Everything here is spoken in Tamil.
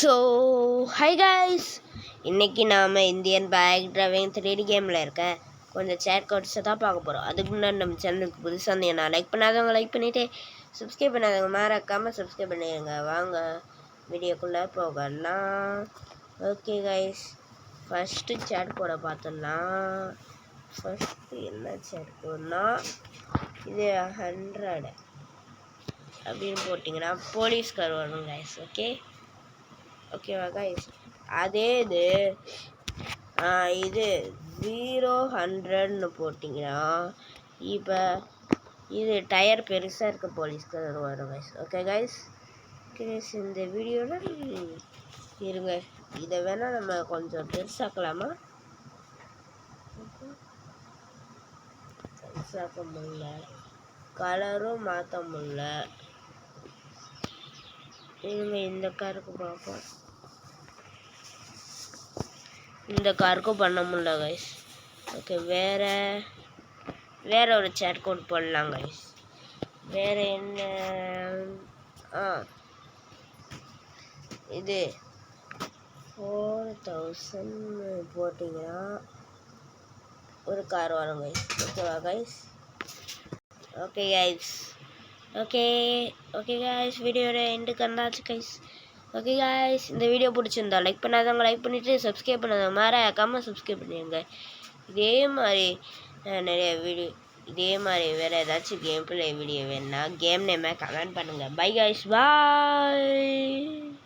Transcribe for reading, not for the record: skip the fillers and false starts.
ஸோ ஹை கைஸ், இன்றைக்கி நாம் இந்தியன் பைக் டிரைவிங் 3D கேமில் இருக்க கொஞ்சம் சேட் கோட்ஸை தான் பார்க்க போகிறோம். அதுக்கு முன்னாடி நம்ம சேனலுக்கு புதுசாக இருந்தீங்கன்னா லைக் பண்ணாதவங்க லைக் பண்ணிவிட்டு சப்ஸ்கிரைப் பண்ணாதவங்க மறக்காமல் சப்ஸ்கிரைப் பண்ணிடுங்க. வாங்க வீடியோக்குள்ளே போகலாம். ஓகே கைஸ், ஃபஸ்ட்டு சேட் கோடை பார்த்துடலாம். ஃபஸ்ட்டு என்ன சேட் கோட்னா, இது 100 அப்படின்னு போட்டிங்கன்னா போலீஸ்கார் வரும் கைஸ். ஓகேவா கைஸ்? அதே இது 0-100ன்னு போட்டிங்கன்னா இப்போ இது டயர் பெருசாக இருக்க போலீஸ்கார் வரும் கைஸ். ஓகே கைஸ், இந்த வீடியோவில் இருங்க, இதை வேணால் நம்ம கொஞ்சம் பெருசாக்கலாமா? பெருசாக்க முடியல, கலரும் மாற்ற முடியல. இந்த காருக்கு பார்ப்போம். இந்த காருக்கும் பண்ண முடியல கைஸ். ஓகே, வேற ஒரு சேட் கோட் போடலாம் கைஸ். வேற என்ன? இது 4000 போட்டிங்கன்னா ஒரு கார் வரும் கைஸ். ஓகேவா guys? Okay guys, okay guys, வீடியோட எண்டுக்கு வந்தாச்சு கைஸ். ஓகே கைஸ், இந்த வீடியோ பிடிச்சிருந்தா லைக் பண்ணாதவங்க லைக் பண்ணிவிட்டு சப்ஸ்கிரைப் பண்ணாதவங்க மறக்காமல் சப்ஸ்கிரைப் பண்ணிடுங்க. இதே மாதிரி நிறைய வீடியோ, இதே மாதிரி வேறு ஏதாச்சும் கேம் பிளே வீடியோ வேணுன்னா கேம் நேமை கமெண்ட் பண்ணுங்கள். பை கைஸ், பாய்.